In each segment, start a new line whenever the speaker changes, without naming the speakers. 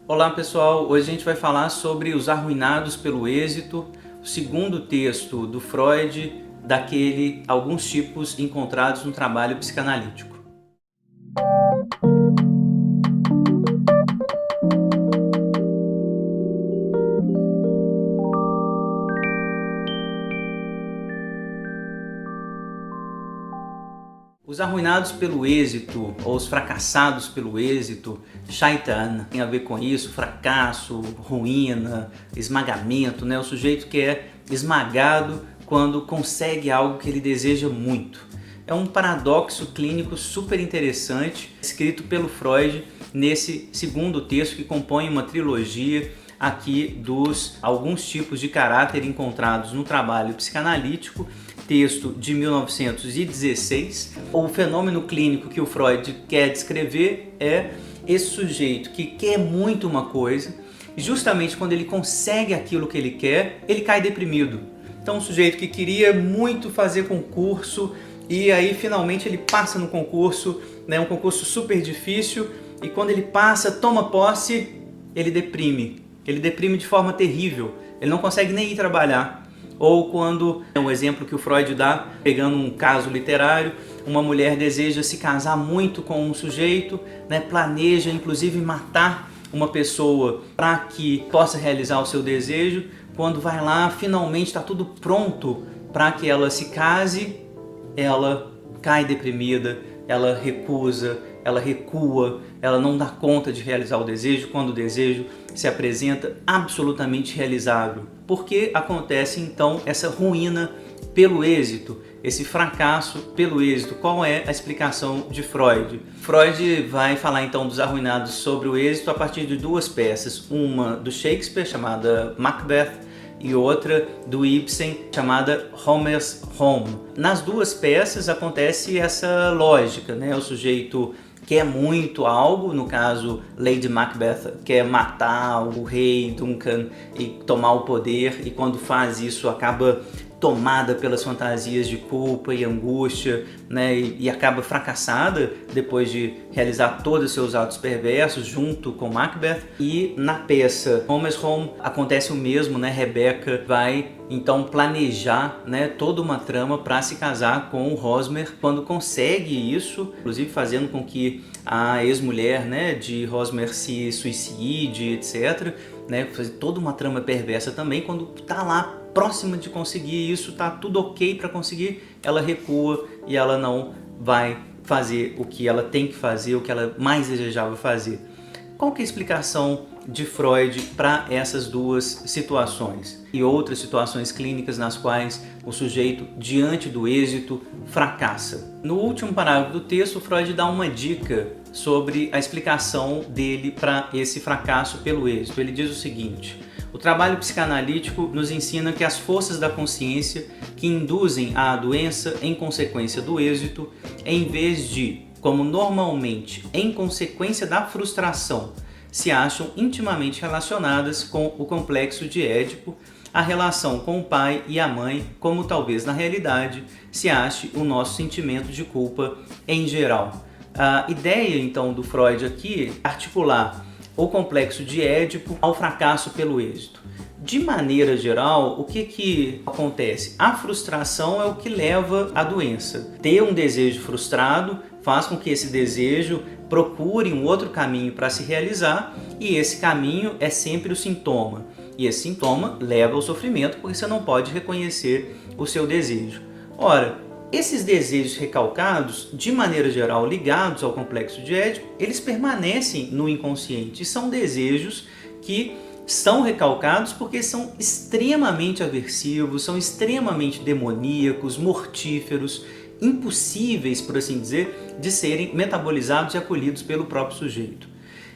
Olá pessoal, hoje a gente vai falar sobre Os Arruinados pelo Êxito, o segundo texto do Freud, daquele Alguns Tipos Encontrados no Trabalho Psicanalítico. Os arruinados pelo êxito, ou os fracassados pelo êxito, shaitan, tem a ver com isso, fracasso, ruína, esmagamento, né? O sujeito que é esmagado quando consegue algo que ele deseja muito. É um paradoxo clínico super interessante, escrito pelo Freud nesse segundo texto que compõe uma trilogia aqui dos Alguns Tipos de Caráter Encontrados no Trabalho Psicanalítico, texto de 1916. O fenômeno clínico que o Freud quer descrever é esse sujeito que quer muito uma coisa, e justamente quando ele consegue aquilo que ele quer, ele cai deprimido. Então, um sujeito que queria muito fazer concurso, e aí finalmente ele passa no concurso, né, um concurso super difícil, e quando ele passa, toma posse, ele deprime. Ele deprime de forma terrível, ele não consegue nem ir trabalhar. Ou quando, um exemplo que o Freud dá, pegando um caso literário, uma mulher deseja se casar muito com um sujeito, né, planeja inclusive matar uma pessoa para que possa realizar o seu desejo. Quando vai lá, finalmente está tudo pronto para que ela se case, ela cai deprimida, ela recusa, ela recua, ela não dá conta de realizar o desejo quando o desejo se apresenta absolutamente realizável. Por que acontece então essa ruína pelo êxito, esse fracasso pelo êxito? Qual é a explicação de Freud? Freud vai falar então dos arruinados sobre o êxito a partir de duas peças, uma do Shakespeare chamada Macbeth e outra do Ibsen chamada Homer's Home. Nas duas peças acontece essa lógica, né? O sujeito quer muito algo, no caso Lady Macbeth quer matar o rei Duncan e tomar o poder, e quando faz isso acaba tomada pelas fantasias de culpa e angústia, né, e acaba fracassada depois de realizar todos os seus atos perversos junto com Macbeth. E na peça Homer's Home acontece o mesmo, né? Rebecca vai então planejar, né, toda uma trama para se casar com o Hosmer. Quando consegue isso, inclusive fazendo com que a ex-mulher, né, de Hosmer se suicide, etc., né, fazer toda uma trama perversa também. Quando tá lá próxima de conseguir isso, tá tudo ok para conseguir, ela recua e ela não vai fazer o que ela tem que fazer, o que ela mais desejava fazer. Qual que é a explicação de Freud para essas duas situações e outras situações clínicas nas quais o sujeito, diante do êxito, fracassa? No último parágrafo do texto, Freud dá uma dica sobre a explicação dele para esse fracasso pelo êxito. Ele diz o seguinte: o trabalho psicanalítico nos ensina que as forças da consciência que induzem à doença em consequência do êxito, em vez de, como normalmente em consequência da frustração, se acham intimamente relacionadas com o complexo de Édipo, a relação com o pai e a mãe, como talvez na realidade se ache o nosso sentimento de culpa em geral. A ideia então do Freud aqui é articular o complexo de Édipo ao fracasso pelo êxito. De maneira geral, o que acontece? A frustração é o que leva à doença. Ter um desejo frustrado faz com que esse desejo procure um outro caminho para se realizar, e esse caminho é sempre o sintoma. E esse sintoma leva ao sofrimento, porque você não pode reconhecer o seu desejo. Ora, esses desejos recalcados, de maneira geral ligados ao complexo de Édipo, eles permanecem no inconsciente e são desejos que são recalcados porque são extremamente aversivos, são extremamente demoníacos, mortíferos, impossíveis, por assim dizer, de serem metabolizados e acolhidos pelo próprio sujeito.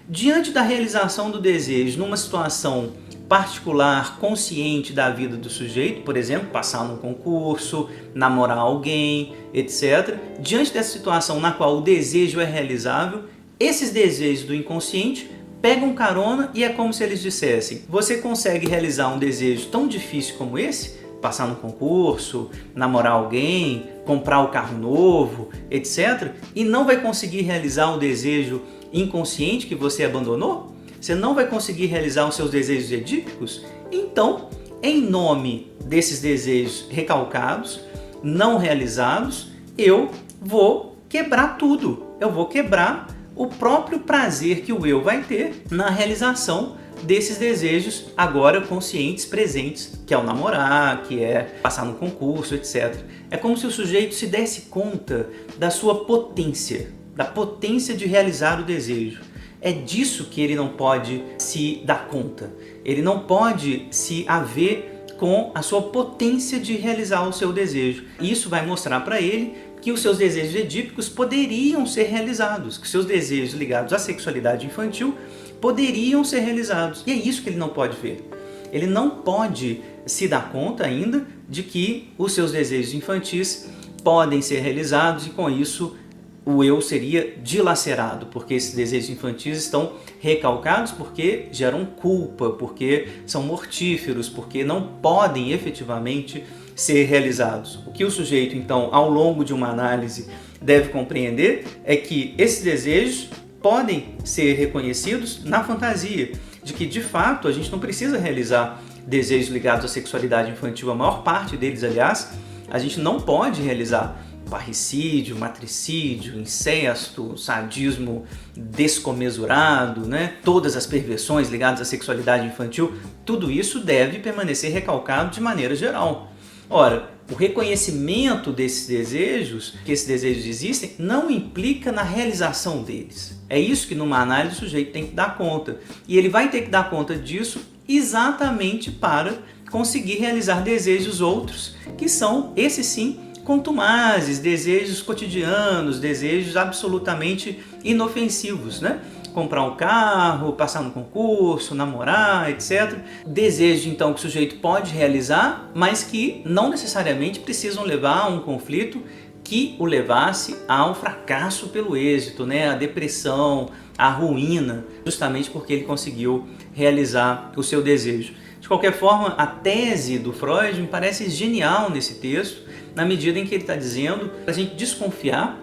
Diante da realização do desejo numa situação particular, consciente da vida do sujeito, por exemplo, passar num concurso, namorar alguém, etc. Diante dessa situação na qual o desejo é realizável, esses desejos do inconsciente pegam carona e é como se eles dissessem: você consegue realizar um desejo tão difícil como esse? Passar no concurso, namorar alguém, comprar o carro novo, etc. E não vai conseguir realizar o desejo inconsciente que você abandonou? você não vai conseguir realizar os seus desejos edípicos, então, em nome desses desejos recalcados, não realizados, eu vou quebrar tudo. Eu vou quebrar o próprio prazer que o eu vai ter na realização desses desejos agora conscientes, presentes, que é o namorar, que é passar no concurso, etc. É como se o sujeito se desse conta da sua potência, da potência de realizar o desejo. É disso que ele não pode se dar conta. Ele não pode se haver com a sua potência de realizar o seu desejo. Isso vai mostrar para ele que os seus desejos edípicos poderiam ser realizados, que seus desejos ligados à sexualidade infantil poderiam ser realizados. E é isso que ele não pode ver. Ele não pode se dar conta ainda de que os seus desejos infantis podem ser realizados e com isso o eu seria dilacerado, porque esses desejos infantis estão recalcados porque geram culpa, porque são mortíferos, porque não podem efetivamente ser realizados. O que o sujeito, então, ao longo de uma análise deve compreender é que esses desejos podem ser reconhecidos na fantasia, de que de fato a gente não precisa realizar desejos ligados à sexualidade infantil, a maior parte deles, aliás, a gente não pode realizar. Parricídio, matricídio, incesto, sadismo descomesurado, né? Todas as perversões ligadas à sexualidade infantil, tudo isso deve permanecer recalcado de maneira geral. Ora, o reconhecimento desses desejos, que esses desejos existem, não implica na realização deles. É isso que numa análise o sujeito tem que dar conta. E ele vai ter que dar conta disso exatamente para conseguir realizar desejos outros, que são, esses sim, contumazes, desejos cotidianos, desejos absolutamente inofensivos, né? Comprar um carro, passar no concurso, namorar, etc. Desejos, então, que o sujeito pode realizar, mas que não necessariamente precisam levar a um conflito que o levasse ao fracasso pelo êxito, né? A depressão, a ruína, justamente porque ele conseguiu realizar o seu desejo. De qualquer forma, a tese do Freud me parece genial nesse texto, na medida em que ele está dizendo para a gente desconfiar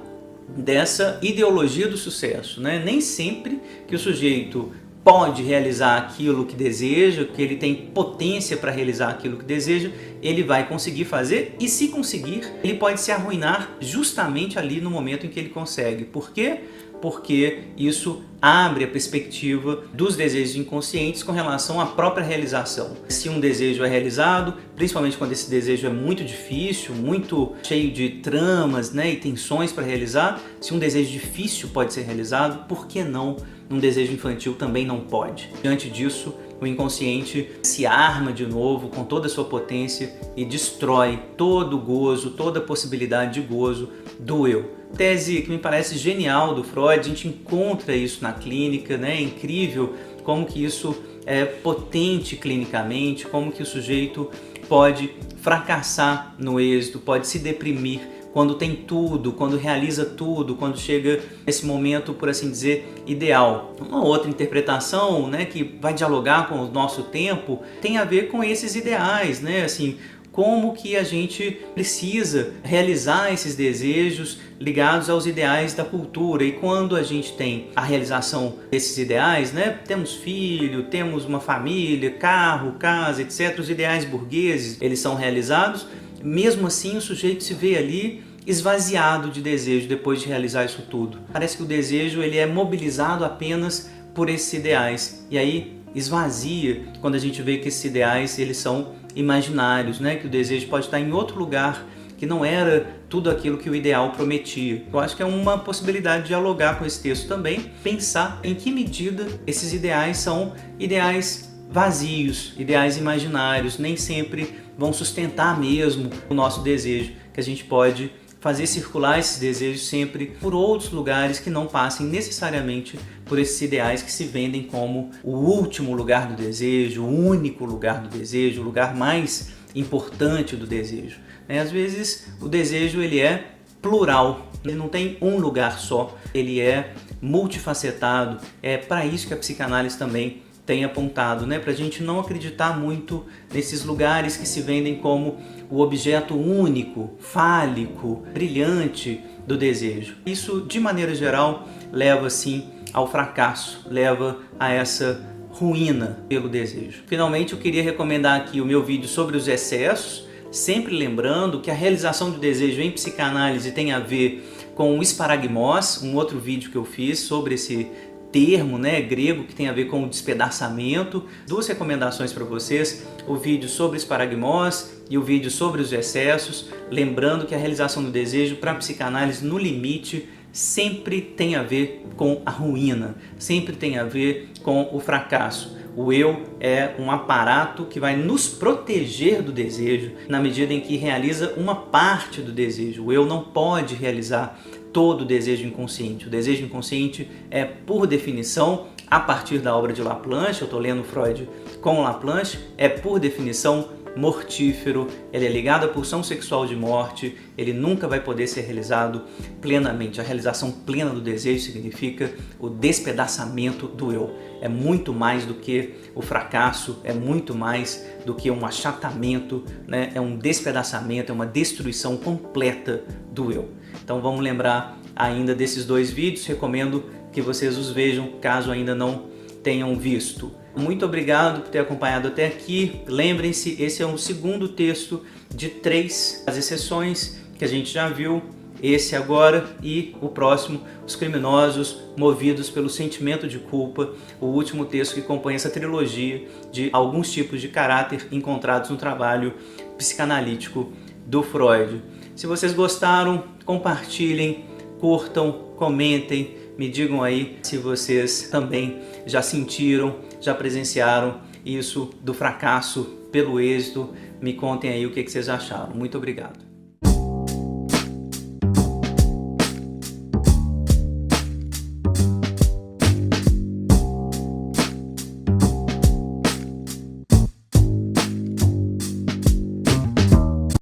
dessa ideologia do sucesso, né? Nem sempre que o sujeito pode realizar aquilo que deseja, que ele tem potência para realizar aquilo que deseja, ele vai conseguir fazer, e se conseguir, ele pode se arruinar justamente ali no momento em que ele consegue. Por quê? Porque isso abre a perspectiva dos desejos inconscientes com relação à própria realização. Se um desejo é realizado, principalmente quando esse desejo é muito difícil, muito cheio de tramas, né, e tensões para realizar, se um desejo difícil pode ser realizado, por que não um desejo infantil também não pode? Diante disso, o inconsciente se arma de novo com toda a sua potência e destrói todo o gozo, toda a possibilidade de gozo do eu. Tese que me parece genial do Freud, a gente encontra isso na clínica, né? É incrível como que isso é potente clinicamente, como que o sujeito pode fracassar no êxito, pode se deprimir quando tem tudo, quando realiza tudo, quando chega esse momento, por assim dizer, ideal. Uma outra interpretação, né, que vai dialogar com o nosso tempo tem a ver com esses ideais, né, assim, como que a gente precisa realizar esses desejos ligados aos ideais da cultura. E quando a gente tem a realização desses ideais, né, temos filho, temos uma família, carro, casa, etc. Os ideais burgueses, eles são realizados. Mesmo assim, o sujeito se vê ali esvaziado de desejo depois de realizar isso tudo. Parece que o desejo ele é mobilizado apenas por esses ideais. E aí esvazia quando a gente vê que esses ideais eles são imaginários, né? Que o desejo pode estar em outro lugar, que não era tudo aquilo que o ideal prometia. Eu acho que é uma possibilidade de dialogar com esse texto também, pensar em que medida esses ideais são ideais vazios, ideais imaginários, nem sempre vão sustentar mesmo o nosso desejo, que a gente pode fazer circular esses desejos sempre por outros lugares que não passem necessariamente por esses ideais que se vendem como o último lugar do desejo, o único lugar do desejo, o lugar mais importante do desejo. Às vezes o desejo ele é plural, ele não tem um lugar só, ele é multifacetado. É para isso que a psicanálise também tem apontado, para a gente não acreditar muito nesses lugares que se vendem como o objeto único, fálico, brilhante do desejo. Isso, de maneira geral, leva, sim, ao fracasso, leva a essa ruína pelo desejo. Finalmente, eu queria recomendar aqui o meu vídeo sobre os excessos, sempre lembrando que a realização do desejo em psicanálise tem a ver com o esparagmos, um outro vídeo que eu fiz sobre esse termo, né, grego, que tem a ver com o despedaçamento. Duas recomendações para vocês: o vídeo sobre esparagmos e o vídeo sobre os excessos, lembrando que a realização do desejo para a psicanálise no limite sempre tem a ver com a ruína, sempre tem a ver com o fracasso. O eu é um aparato que vai nos proteger do desejo na medida em que realiza uma parte do desejo. O eu não pode realizar todo o desejo inconsciente. O desejo inconsciente é, por definição, a partir da obra de Laplanche, eu estou lendo Freud com Laplanche, é por definição mortífero, ele é ligado à pulsão sexual de morte, ele nunca vai poder ser realizado plenamente. A realização plena do desejo significa o despedaçamento do eu. É muito mais do que o fracasso, é muito mais do que um achatamento, né? É um despedaçamento, é uma destruição completa do eu. Então vamos lembrar ainda desses dois vídeos, recomendo que vocês os vejam caso ainda não tenham visto. Muito obrigado por ter acompanhado até aqui. Lembrem-se, esse é um segundo texto de 3, as exceções que a gente já viu, esse agora e o próximo, os criminosos movidos pelo sentimento de culpa, o último texto que compõe essa trilogia de alguns tipos de caráter encontrados no trabalho psicanalítico do Freud. Se vocês gostaram, compartilhem, curtam, comentem, me digam aí se vocês também já sentiram, já presenciaram isso do fracasso pelo êxito. Me contem aí o que vocês acharam. Muito obrigado.